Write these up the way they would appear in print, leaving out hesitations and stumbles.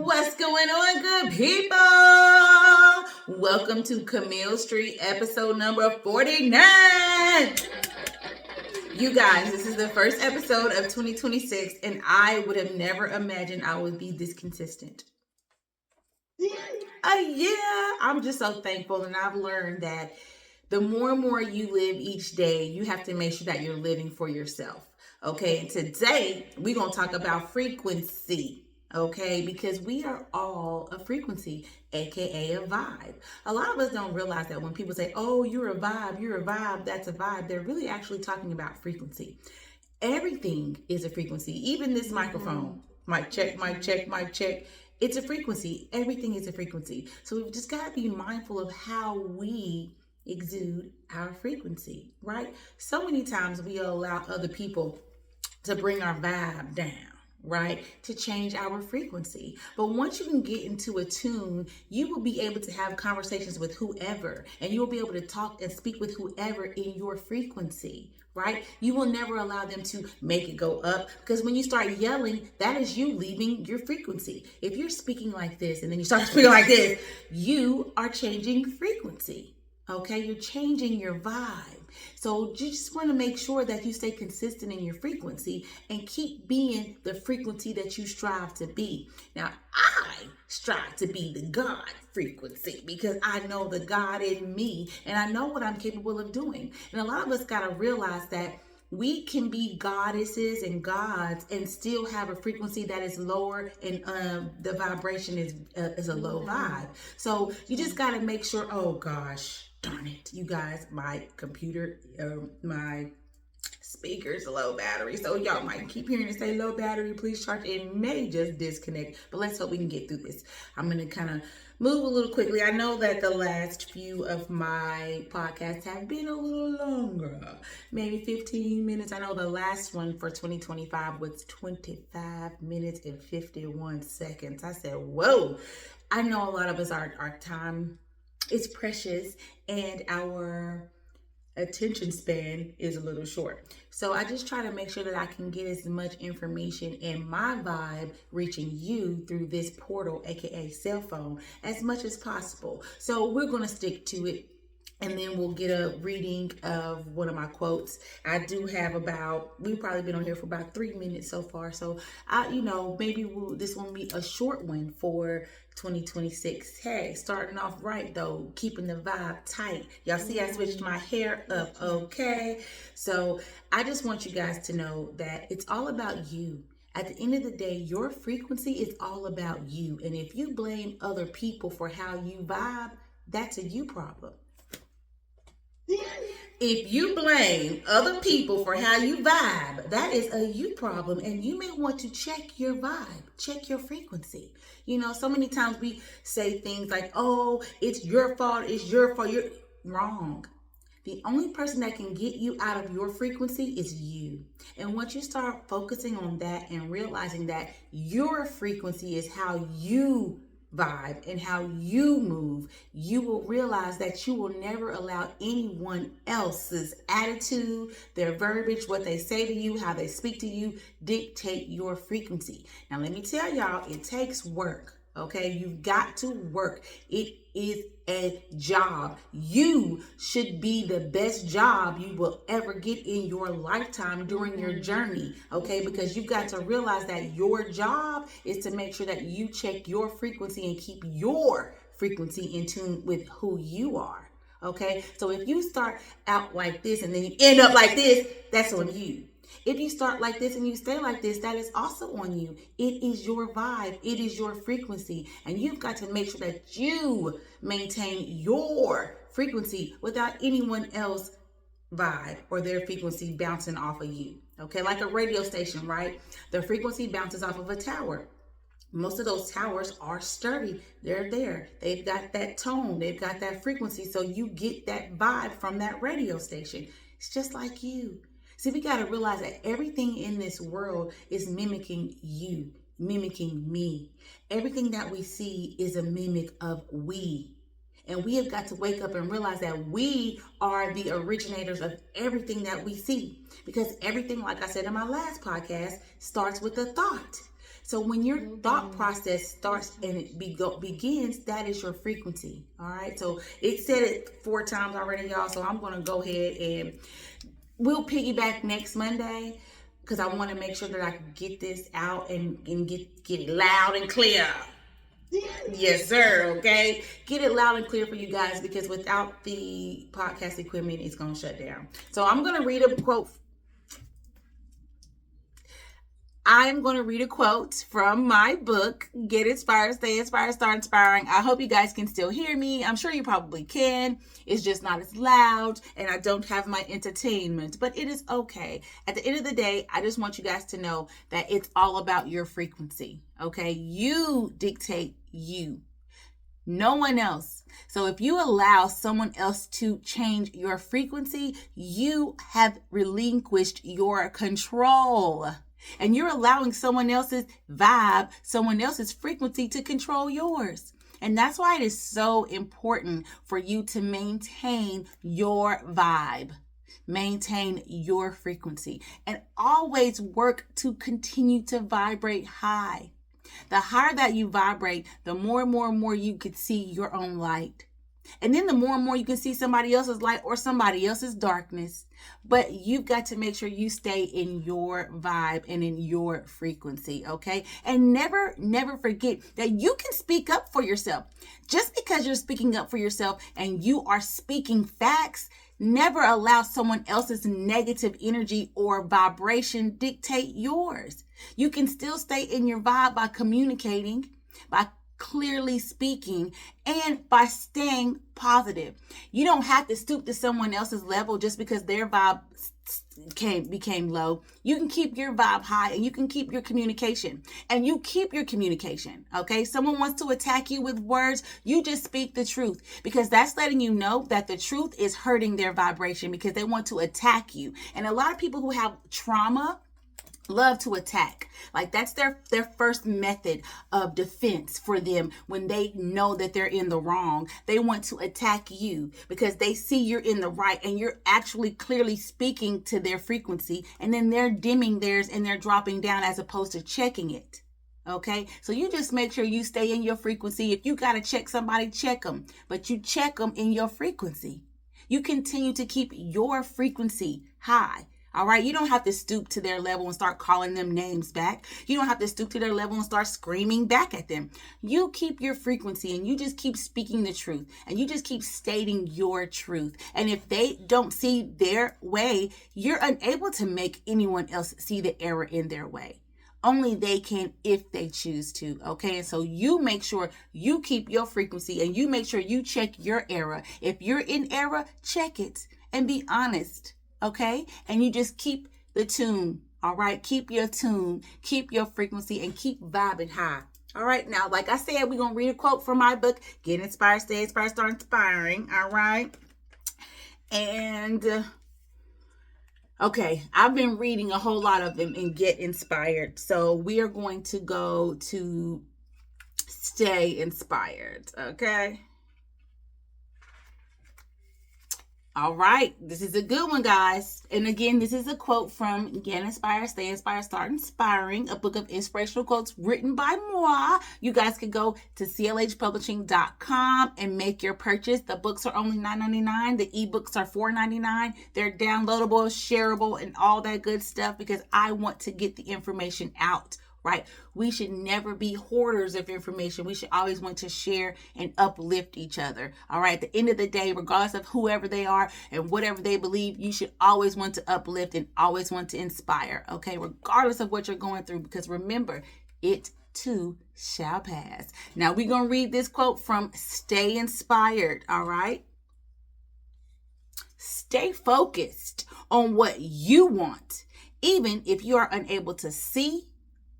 What's going on, good people? Welcome to Camille St. episode number 49. You guys, this is the first episode of 2026, and I would have never imagined I would be this consistent. Yeah, I'm just so thankful, and I've learned that the more and more you live each day, you have to make sure that you're living for yourself. Okay, today we're going to talk about frequency. Okay, because we are all a frequency, aka a vibe. A lot of us don't realize that when people say, oh, you're a vibe, that's a vibe, they're really actually talking about frequency. Everything is a frequency, even this microphone. Mic check, mic check, mic check. It's a frequency. Everything is a frequency. So we've just got to be mindful of how we exude our frequency, right? So many times we allow other people to bring our vibe down, right? To change our frequency. But once you can get into a tune, you will be able to have conversations with whoever, and you will be able to talk and speak with whoever in your frequency, right? You will never allow them to make it go up, because when you start yelling, that is you leaving your frequency. If you're speaking like this and then you start speaking like this, you are changing frequency. Okay, you're changing your vibe. So you just want to make sure that you stay consistent in your frequency and keep being the frequency that you strive to be. Now, I strive to be the God frequency because I know the God in me and I know what I'm capable of doing. And a lot of us got to realize that we can be goddesses and gods and still have a frequency that is lower, and the vibration is a low vibe. So you just got to make sure, oh gosh, darn it, you guys, my computer, my speaker's low battery. So y'all might keep hearing it say low battery, please charge. It may just disconnect, but let's hope we can get through this. I'm going to kind of move a little quickly. I know that the last few of my podcasts have been a little longer, maybe 15 minutes. I know the last one for 2025 was 25 minutes and 51 seconds. I said, whoa. I know a lot of us, our time is precious and our attention span is a little short. So I just try to make sure that I can get as much information and my vibe reaching you through this portal, aka cell phone, as much as possible. So we're going to stick to it. And then we'll get a reading of one of my quotes. I do have we've probably been on here for about 3 minutes so far. So maybe this will be a short one for 2026. Hey, starting off right though, keeping the vibe tight. Y'all see I switched my hair up, okay? So I just want you guys to know that it's all about you. At the end of the day, your frequency is all about you. And if you blame other people for how you vibe, that's a you problem. If you blame other people for how you vibe, that is a you problem, and you may want to check your vibe, check your frequency. So many times we say things like, oh, it's your fault, you're wrong. The only person that can get you out of your frequency is you. And once you start focusing on that and realizing that your frequency is how you vibe and how you move, you will realize that you will never allow anyone else's attitude, their verbiage, what they say to you, how they speak to you, dictate your frequency. Now let me tell y'all, it takes work. Okay, you've got to work. It is a job. You should be the best job you will ever get in your lifetime during your journey. Okay, because you've got to realize that your job is to make sure that you check your frequency and keep your frequency in tune with who you are. Okay, so if you start out like this and then you end up like this, that's on you. If you start like this and you stay like this, that is also on you. It is your vibe. It is your frequency. And you've got to make sure that you maintain your frequency without anyone else vibe or their frequency bouncing off of you. Okay, like a radio station, right? The frequency bounces off of a tower. Most of those towers are sturdy. They're there. They've got that tone. They've got that frequency. So you get that vibe from that radio station. It's just like you. See, we got to realize that everything in this world is mimicking you, mimicking me. Everything that we see is a mimic of we. And we have got to wake up and realize that we are the originators of everything that we see. Because everything, like I said in my last podcast, starts with a thought. So when your thought process starts and it begins, that is your frequency. All right. So it said it 4 times already, y'all. So I'm going to go ahead and we'll piggyback next Monday because I want to make sure that I can get this out and get it loud and clear. Yes, sir. Okay. Get it loud and clear for you guys because without the podcast equipment, it's going to shut down. So I'm going to read a quote. I'm going to read a quote from my book, Get Inspired, Stay Inspired, Start Inspiring. I hope you guys can still hear me. I'm sure you probably can. It's just not as loud and I don't have my entertainment, but it is okay. At the end of the day, I just want you guys to know that it's all about your frequency, okay? You dictate you. No one else. So if you allow someone else to change your frequency, you have relinquished your control. And you're allowing someone else's vibe, someone else's frequency to control yours. And that's why it is so important for you to maintain your vibe, maintain your frequency, and always work to continue to vibrate high. The higher that you vibrate, the more and more you could see your own light. And then the more and more you can see somebody else's light or somebody else's darkness. But you've got to make sure you stay in your vibe and in your frequency, okay? And never forget that you can speak up for yourself. Just because you're speaking up for yourself and you are speaking facts, never allow someone else's negative energy or vibration dictate yours. You can still stay in your vibe by communicating, by clearly speaking, and by staying positive. You don't have to stoop to someone else's level just because their vibe became low. You can keep your vibe high and you can keep your communication. And you keep your communication, okay? Someone wants to attack you with words, you just speak the truth because that's letting you know that the truth is hurting their vibration because they want to attack you. And a lot of people who have trauma love to attack. Like that's their first method of defense for them when they know that they're in the wrong. They want to attack you because they see you're in the right and you're actually clearly speaking to their frequency, and then they're dimming theirs and they're dropping down as opposed to checking it. Okay, so you just make sure you stay in your frequency. If you got to check somebody, check them, but you check them in your frequency. You continue to keep your frequency high. All right. You don't have to stoop to their level and start calling them names back. You don't have to stoop to their level and start screaming back at them. You keep your frequency and you just keep speaking the truth and you just keep stating your truth. And if they don't see their way, you're unable to make anyone else see the error in their way. Only they can if they choose to. Okay. And so you make sure you keep your frequency and you make sure you check your error. If you're in error, check it and be honest. Okay. And you just keep the tune. All right. Keep your tune, keep your frequency, and keep vibing high. All right. Now, like I said, we're going to read a quote from my book, Get Inspired, Stay Inspired, Start Inspiring. All right. And okay, I've been reading a whole lot of them in Get Inspired. So we are going to go to Stay Inspired. Okay. All right, this is a good one, guys. And again, this is a quote from Get Inspired, Stay Inspired, Start Inspiring, a book of inspirational quotes written by moi. You guys can go to clhpublishing.com and make your purchase. The books are only $9.99. The ebooks are $4.99. They're downloadable, shareable, and all that good stuff because I want to get the information out. Right? We should never be hoarders of information. We should always want to share and uplift each other. All right. At the end of the day, regardless of whoever they are and whatever they believe, you should always want to uplift and always want to inspire. Okay. Regardless of what you're going through, because remember, it too shall pass. Now we're going to read this quote from Stay Inspired. All right. Stay focused on what you want, even if you are unable to see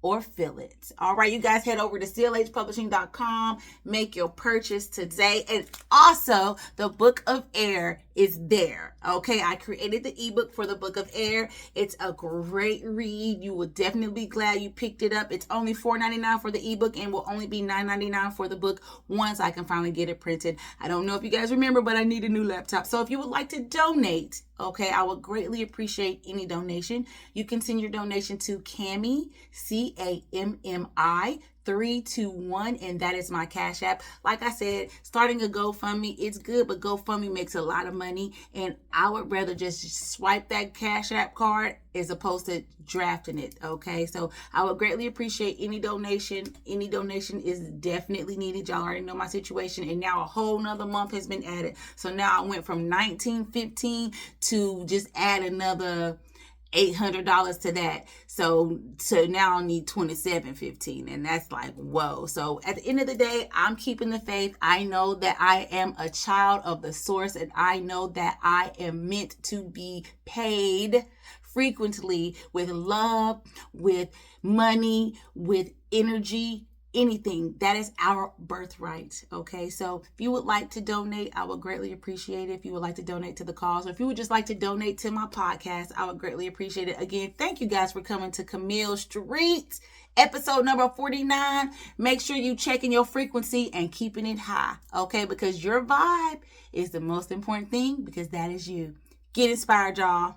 or feel it. All right, you guys head over to clhpublishing.com, make your purchase today. And also the Book of Air is there. Okay, I created the ebook for the Book of Air. It's a great read. You will definitely be glad you picked it up. It's only $4.99 for the ebook and will only be $9.99 for the book once I can finally get it printed. I don't know if you guys remember, but I need a new laptop. So if you would like to donate, Okay, I would greatly appreciate any donation. You can send your donation to Cammy, CAMMI 321, and that is my Cash App. Like I said, starting a GoFundMe, it's good, but GoFundMe makes a lot of money, and I would rather just swipe that Cash App card as opposed to drafting it. Okay, so I would greatly appreciate any donation. Any donation is definitely needed. Y'all already know my situation, and now a whole nother month has been added. So now I went from $19.15 to just add another $800 to that. So now I need $27.15, and that's like, whoa. So at the end of the day, I'm keeping the faith. I know that I am a child of the source, and I know that I am meant to be paid frequently with love, with money, with energy, anything. That is our birthright. Okay, so if you would like to donate, I would greatly appreciate it. If you would like to donate to the cause, or if you would just like to donate to my podcast, I would greatly appreciate it. Again, thank you guys for coming to Camille Street, episode number 49. Make sure you checking your frequency and keeping it high, okay, because your vibe is the most important thing, because that is you. Get inspired, y'all.